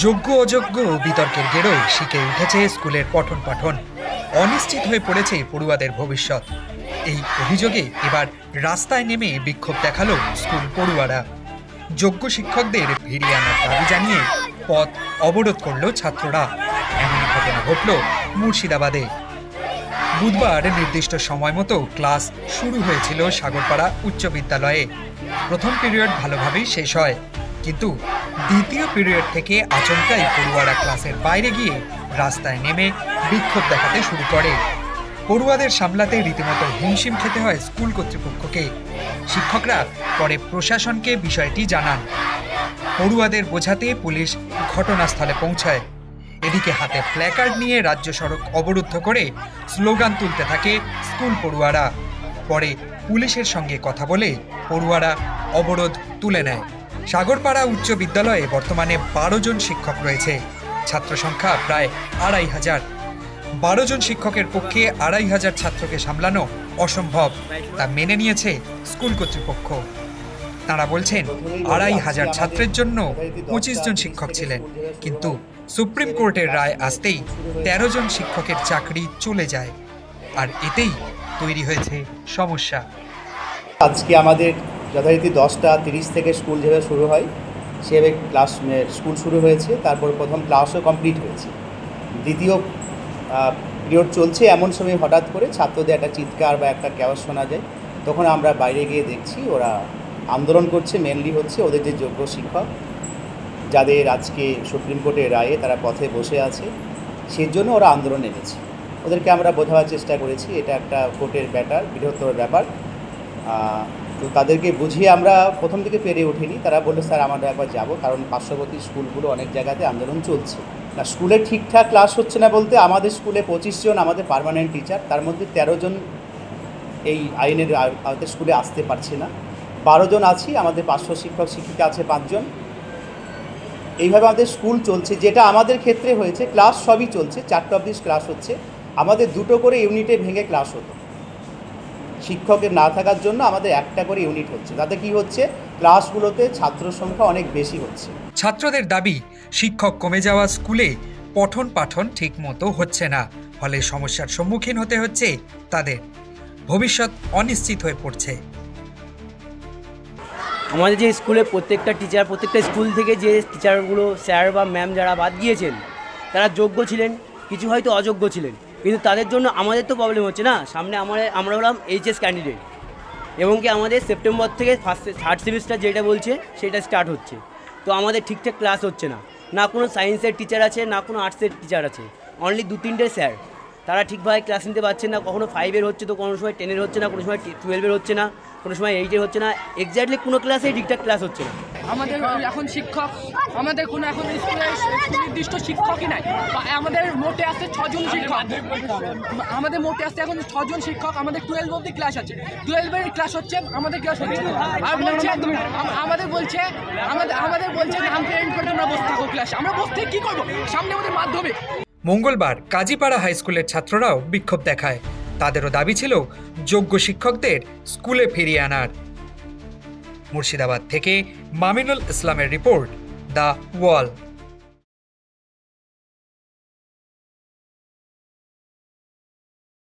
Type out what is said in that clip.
যোগ্য অযোগ্য বিতর্কের গেরোয় শিখে উঠেছে স্কুলের পঠন পাঠন। অনিশ্চিত হয়ে পড়েছে পড়ুয়াদের ভবিষ্যৎ। এই অভিযোগে এবার রাস্তায় নেমে বিক্ষোভ দেখালো স্কুল পড়ুয়ারা। যোগ্য শিক্ষকদের ফিরিয়ে আনার দাবি জানিয়ে পথ অবরোধ করল ছাত্ররা। এমন ঘটনা ঘটল মুর্শিদাবাদে। বুধবার নির্দিষ্ট সময় মতো ক্লাস শুরু হয়েছিল সাগরপাড়া উচ্চ বিদ্যালয়ে। প্রথম পিরিয়ড ভালোভাবেই শেষ হয়, কিন্তু দ্বিতীয় পিরিয়ড থেকে আচমকাই পড়ুয়ারা ক্লাসের বাইরে গিয়ে রাস্তায় নেমে বিক্ষোভ দেখাতে শুরু করে। পড়ুয়াদের সামলাতে রীতিমতো হিমশিম খেতে হয় স্কুল কর্তৃপক্ষকে। শিক্ষকরা পরে প্রশাসনকে বিষয়টি জানান। পড়ুয়াদের বোঝাতে পুলিশ ঘটনাস্থলে পৌঁছায়। এদিকে হাতে প্ল্যাকার্ড নিয়ে রাজ্য সড়ক অবরুদ্ধ করে স্লোগান তুলতে থাকে স্কুল পড়ুয়ারা। পরে পুলিশের সঙ্গে কথা বলে পড়ুয়ারা অবরোধ তুলে নেয়। সাগরপাড়া উচ্চ বিদ্যালয়ে বর্তমানে 12 জন শিক্ষক রয়েছে। ছাত্র সংখ্যা প্রায় 2500। 12 জন শিক্ষকের পক্ষে 2500 ছাত্রকে সামলানো অসম্ভব, তা মেনে নিয়েছে স্কুল কর্তৃপক্ষ। তারা বলছেন 2500 ছাত্রের জন্য 25 জন শিক্ষক ছিলেন, কিন্তু সুপ্রিম কোর্টের রায় আসতেই 13 জন শিক্ষকের চাকরি চলে যায়। আর এতেই তৈরি হয়েছে সমস্যা। আজকে আমাদের যথারীতি 10:30 থেকে স্কুল যেভাবে শুরু হয় সেভাবে স্কুল শুরু হয়েছে। তারপর প্রথম ক্লাসও কমপ্লিট হয়েছে। দ্বিতীয় পিরিয়ড চলছে, এমন সময় হঠাৎ করে ছাত্রদের একটা চিৎকার বা একটা কেওয়াজ শোনা যায়। তখন আমরা বাইরে গিয়ে দেখছি ওরা আন্দোলন করছে। মেনলি হচ্ছে ওদের যে যোগ্য শিক্ষক যাদের আজকে সুপ্রিম কোর্টের রায়ে তারা পথে বসে আছে, সেই জন্য ওরা আন্দোলন নেমেছে। ওদেরকে আমরা বোঝাবার চেষ্টা করেছি এটা একটা কোর্টের বৃহত্তর ব্যাপার। তো তাদেরকে বুঝিয়ে আমরা প্রথম দিকে পেরে ওঠিনি। তারা বললো স্যার আমরা একবার যাবো, কারণ পার্শ্ববর্তী স্কুলগুলো অনেক জায়গাতে আন্দোলন চলছে না। স্কুলে ঠিকঠাক ক্লাস হচ্ছে না বলতে আমাদের স্কুলে 25 জন আমাদের পার্মানেন্ট টিচার, তার মধ্যে 13 জন এই আইনের আওতায় স্কুলে আসতে পারছে না। 12 জন আছি, আমাদের পার্শ্ব শিক্ষক শিক্ষিকা আছে 5 জন। এইভাবে আমাদের স্কুল চলছে। যেটা আমাদের ক্ষেত্রে হয়েছে, ক্লাস সবই চলছে, 4টা অবধি ক্লাস হচ্ছে। আমাদের 2টো করে ইউনিটে ভেঙে ক্লাস হতো। শিক্ষকের না থাকার জন্য আমাদের 1টা করে ইউনিট হচ্ছে। তাতে কি হচ্ছে, ক্লাসগুলোতে ছাত্র সংখ্যা অনেক বেশি হচ্ছে। ছাত্রদের দাবি, শিক্ষক কমে যাওয়া স্কুলে পঠন পাঠন ঠিক মতো হচ্ছে না, ফলে সমস্যার সম্মুখীন হতে হচ্ছে তাদের। ভবিষ্যৎ অনিশ্চিত হয়ে পড়ছে। আমাদের যে স্কুলে প্রত্যেকটা স্কুল থেকে যে টিচারগুলো স্যার বা ম্যাম যারা বাদ গিয়েছেন তারা যোগ্য ছিলেন, কিছু হয়তো অযোগ্য ছিলেন, কিন্তু তাদের জন্য আমাদের তো প্রবলেম হচ্ছে না। সামনে আমরা হলাম এইচএস ক্যান্ডিডেট, এবং কি আমাদের সেপ্টেম্বর থেকে থার্ড সেমিস্টার যেটা বলছে সেটা স্টার্ট হচ্ছে। তো আমাদের ঠিকঠাক ক্লাস হচ্ছে না, না কোনো সায়েন্সের টিচার আছে, না কোনো আর্টসের টিচার আছে। অনলি 2-3টে স্যার, তারা ঠিকভাবে ক্লাস নিতে পারছেন না। কখনো 5-এর হচ্ছে, তো কোনো সময় 10-এর হচ্ছে না, কোনো সময় 12-এর হচ্ছে না, কোনো সময় 8-এর হচ্ছে না। এক্স্যাক্টলি কোনো ক্লাসেই ঠিকঠাক ক্লাস হচ্ছে না। আমাদের এখন শিক্ষক, আমাদের কোনো এখন স্কুলে নির্দিষ্ট শিক্ষকই নাই। আমাদের মোটে আছে 6 জন শিক্ষক। আমাদের মোটে আছে এখন 6 জন শিক্ষক। আমাদের 12 অবধি ক্লাস আছে, 12-এর ক্লাস হচ্ছে, আমাদের ক্লাস হচ্ছে। আর বলছে আমাদের বলছে নাম প্রেরণ করে তোমরা বসে থাকো ক্লাসে। আমরা বসে থেকে কী করবো? সামনে আমাদের মাধ্যমিক। মঙ্গলবার কাজীপাড়া হাই স্কুলের ছাত্ররাও বিক্ষোভ দেখায়। তাদেরও দাবি ছিল যোগ্য শিক্ষকদের স্কুলে ফিরিয়ে আনার। মুর্শিদাবাদ থেকে মামিনুল ইসলামের রিপোর্ট, দ্য ওয়াল।